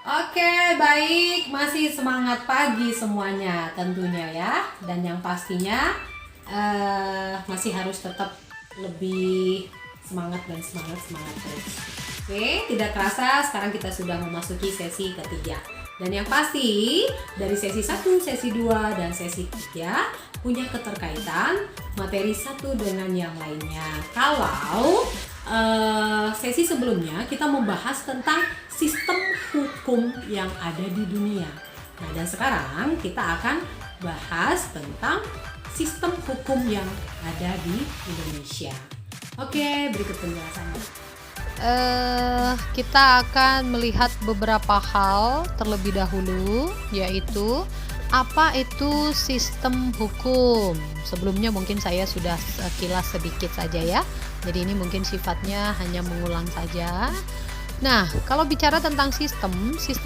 Oke, baik. Masih semangat pagi semuanya tentunya ya. Dan yang pastinya masih harus tetap lebih semangat dan semangat terus. Oke, tidak kerasa sekarang kita sudah memasuki sesi ketiga. Dan yang pasti dari sesi 1, sesi 2, dan sesi 3 punya keterkaitan materi satu dengan yang lainnya. Kalau sesi sebelumnya kita membahas tentang sistem hukum yang ada di dunia. Nah, dan sekarang kita akan bahas tentang sistem hukum yang ada di Indonesia. Oke, berikut penjelasannya. Kita akan melihat beberapa hal terlebih dahulu, yaitu apa itu sistem hukum. Sebelumnya mungkin saya sudah sekilas sedikit saja ya. Jadi ini mungkin sifatnya hanya mengulang saja. Nah, kalau bicara tentang sistem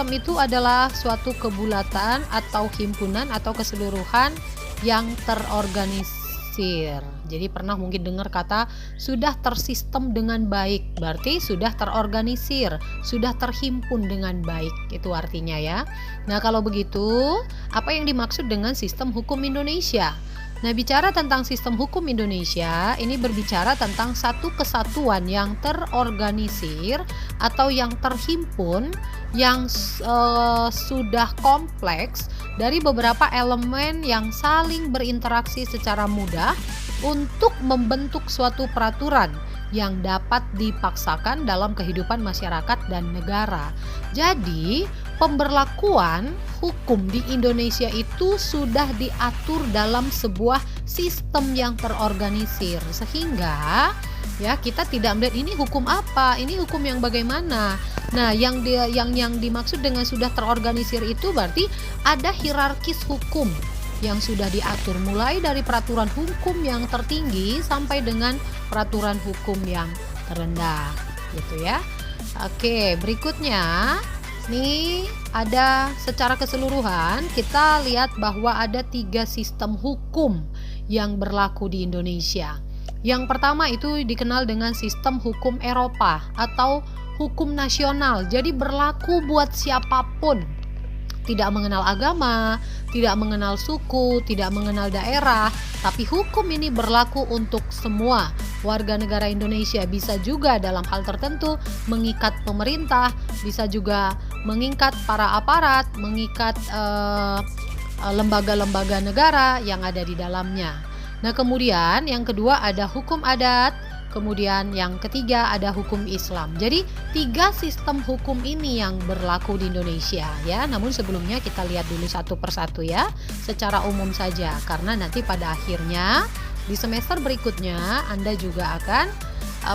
itu adalah suatu kebulatan atau himpunan atau keseluruhan yang terorganisir. Jadi pernah mungkin dengar kata sudah tersistem dengan baik, berarti sudah terorganisir, sudah terhimpun dengan baik, itu artinya ya. Nah, kalau begitu, apa yang dimaksud dengan sistem hukum Indonesia? Nah, bicara tentang sistem hukum Indonesia, ini berbicara tentang satu kesatuan yang terorganisir atau yang terhimpun, yang sudah kompleks dari beberapa elemen yang saling berinteraksi secara mudah untuk membentuk suatu peraturan yang dapat dipaksakan dalam kehidupan masyarakat dan negara. Jadi, pemberlakuan hukum di Indonesia itu sudah diatur dalam sebuah sistem yang terorganisir, sehingga ya kita tidak melihat ini hukum apa, ini hukum yang bagaimana. Nah, yang dimaksud dengan sudah terorganisir itu berarti ada hierarkis hukum yang sudah diatur, mulai dari peraturan hukum yang tertinggi sampai dengan peraturan hukum yang terendah, gitu ya. Oke, berikutnya nih ada secara keseluruhan kita lihat bahwa ada 3 sistem hukum yang berlaku di Indonesia. Yang pertama itu dikenal dengan sistem hukum Eropa atau hukum nasional. Jadi berlaku buat siapapun, tidak mengenal agama, tidak mengenal suku, tidak mengenal daerah, tapi hukum ini berlaku untuk semua warga negara Indonesia. Bisa juga dalam hal tertentu mengikat pemerintah, bisa juga mengikat para aparat, mengikat lembaga-lembaga negara yang ada di dalamnya. Nah, kemudian yang kedua ada hukum adat, kemudian yang ketiga ada hukum Islam. Jadi 3 sistem hukum ini yang berlaku di Indonesia ya. Namun sebelumnya kita lihat dulu satu persatu ya, secara umum saja, karena nanti pada akhirnya di semester berikutnya Anda juga akan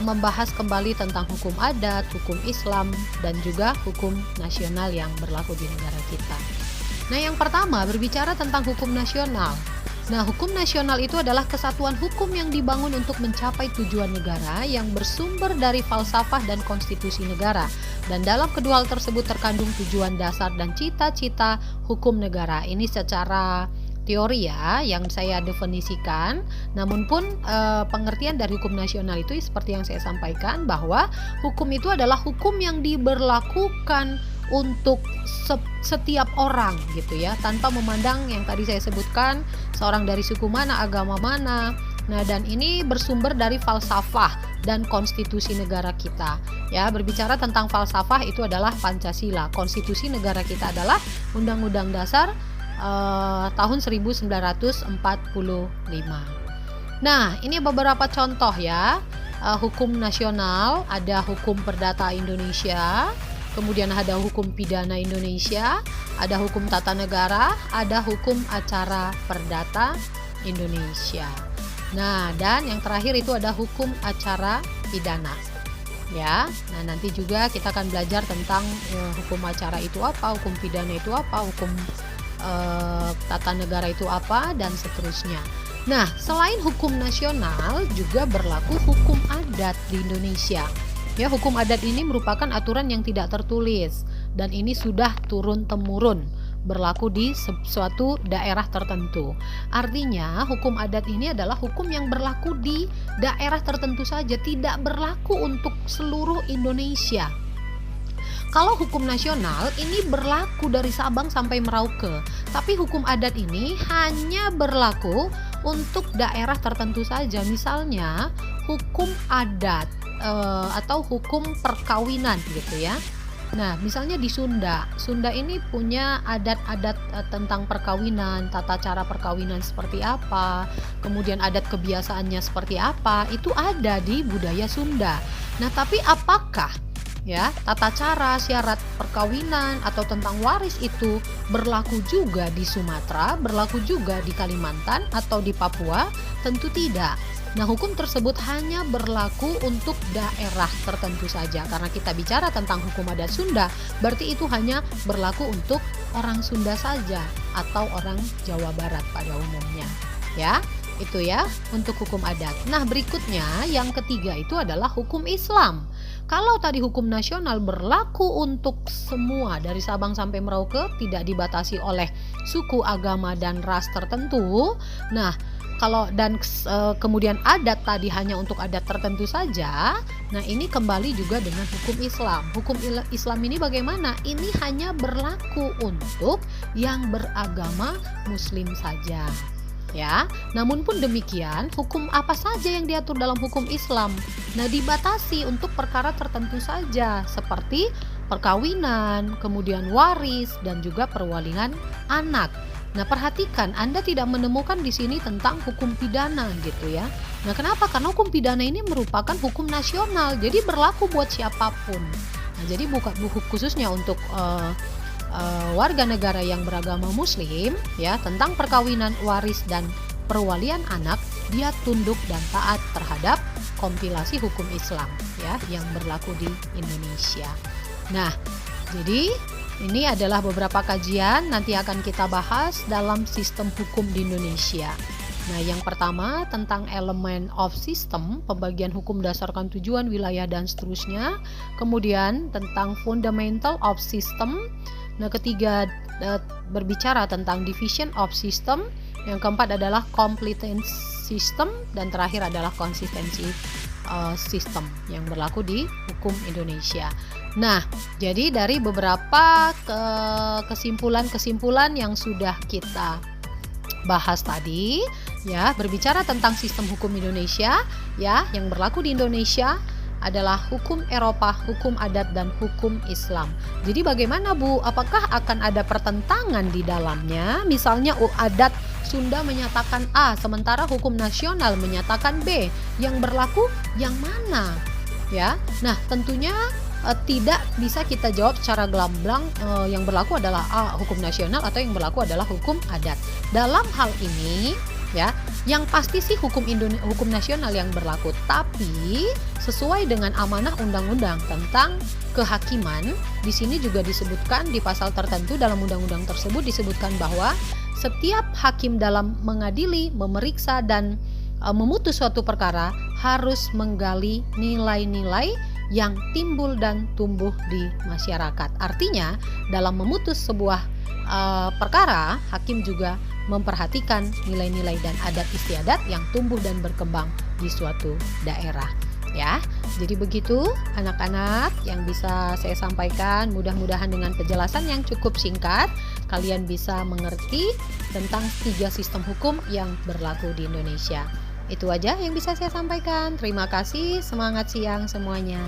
membahas kembali tentang hukum adat, hukum Islam, dan juga hukum nasional yang berlaku di negara kita. Nah, yang pertama berbicara tentang hukum nasional. Nah, hukum nasional itu adalah kesatuan hukum yang dibangun untuk mencapai tujuan negara yang bersumber dari falsafah dan konstitusi negara. Dan dalam kedua hal tersebut terkandung tujuan dasar dan cita-cita hukum negara. Ini secara teori ya yang saya definisikan. Namun pun pengertian dari hukum nasional itu seperti yang saya sampaikan, bahwa hukum itu adalah hukum yang diberlakukan untuk setiap orang gitu ya, tanpa memandang yang tadi saya sebutkan seorang dari suku mana, agama mana. Nah, dan ini bersumber dari falsafah dan konstitusi negara kita. Ya, berbicara tentang falsafah itu adalah Pancasila. Konstitusi negara kita adalah Undang-Undang Dasar tahun 1945. Nah, ini beberapa contoh ya. Hukum nasional, ada hukum perdata Indonesia, kemudian ada hukum pidana Indonesia, ada hukum tata negara, ada hukum acara perdata Indonesia. Nah, dan yang terakhir itu ada hukum acara pidana. Ya, nah nanti juga kita akan belajar tentang hukum acara itu apa, hukum pidana itu apa, hukum tata negara itu apa, dan seterusnya. Nah, selain hukum nasional juga berlaku hukum adat di Indonesia. Ya, hukum adat ini merupakan aturan yang tidak tertulis dan ini sudah turun-temurun berlaku di suatu daerah tertentu. Artinya, hukum adat ini adalah hukum yang berlaku di daerah tertentu saja, tidak berlaku untuk seluruh Indonesia. kalau hukum nasional ini berlaku dari Sabang sampai Merauke, tapi hukum adat ini hanya berlaku untuk daerah tertentu saja. Misalnya hukum adat atau hukum perkawinan gitu ya. Nah, misalnya di Sunda ini punya adat-adat tentang perkawinan, tata cara perkawinan seperti apa, kemudian adat kebiasaannya seperti apa, itu ada di budaya Sunda. Nah, tapi apakah ya tata cara syarat perkawinan atau tentang waris itu berlaku juga di Sumatera, berlaku juga di Kalimantan atau di Papua? Tentu tidak. Nah, hukum tersebut hanya berlaku untuk daerah tertentu saja. Karena kita bicara tentang hukum adat Sunda, berarti itu hanya berlaku untuk orang Sunda saja atau orang Jawa Barat pada umumnya. Ya, itu ya untuk hukum adat. Nah, berikutnya yang ketiga itu adalah hukum Islam. Kalau tadi hukum nasional berlaku untuk semua dari Sabang sampai Merauke, tidak dibatasi oleh suku, agama, dan ras tertentu. Nah, kemudian adat tadi hanya untuk adat tertentu saja. Nah, ini kembali juga dengan hukum Islam. Hukum Islam ini bagaimana? Ini hanya berlaku untuk yang beragama Muslim saja. Ya, namun pun demikian, hukum apa saja yang diatur dalam hukum Islam? Nah, dibatasi untuk perkara tertentu saja, seperti perkawinan, kemudian waris, dan juga perwalian anak. Nah, perhatikan, Anda tidak menemukan di sini tentang hukum pidana gitu ya. Nah, kenapa? Karena hukum pidana ini merupakan hukum nasional, jadi berlaku buat siapapun. Nah, jadi bukan khususnya untuk warga negara yang beragama Muslim ya, tentang perkawinan, waris, dan perwalian anak, dia tunduk dan taat terhadap kompilasi hukum Islam ya yang berlaku di Indonesia. Nah, jadi ini adalah beberapa kajian nanti akan kita bahas dalam sistem hukum di Indonesia. Nah, yang pertama tentang elemen of system, pembagian hukum berdasarkan tujuan, wilayah, dan seterusnya. Kemudian tentang fundamental of system. Nah, ketiga berbicara tentang division of system. Yang keempat adalah competence system, dan terakhir adalah konsistensi sistem yang berlaku di hukum Indonesia. Nah, jadi dari beberapa kesimpulan-kesimpulan yang sudah kita bahas tadi ya, berbicara tentang sistem hukum Indonesia ya, yang berlaku di Indonesia adalah hukum Eropa, hukum adat, dan hukum Islam. Jadi bagaimana Bu? Apakah akan ada pertentangan di dalamnya? Misalnya adat Sunda menyatakan A, sementara hukum nasional menyatakan B. Yang berlaku yang mana? Ya. Nah, tentunya tidak bisa kita jawab secara gamblang yang berlaku adalah A, hukum nasional, atau yang berlaku adalah hukum adat. Dalam hal ini ya, yang pasti sih hukum nasional yang berlaku, tapi sesuai dengan amanah undang-undang tentang kehakiman, di sini juga disebutkan di pasal tertentu dalam undang-undang tersebut disebutkan bahwa setiap hakim dalam mengadili, memeriksa, dan memutus suatu perkara harus menggali nilai-nilai yang timbul dan tumbuh di masyarakat. Artinya, dalam memutus sebuah perkara, hakim juga memperhatikan nilai-nilai dan adat istiadat yang tumbuh dan berkembang di suatu daerah. Ya, jadi begitu anak-anak yang bisa saya sampaikan. Mudah-mudahan dengan penjelasan yang cukup singkat, kalian bisa mengerti tentang 3 sistem hukum yang berlaku di Indonesia. Itu aja yang bisa saya sampaikan. Terima kasih, semangat siang semuanya.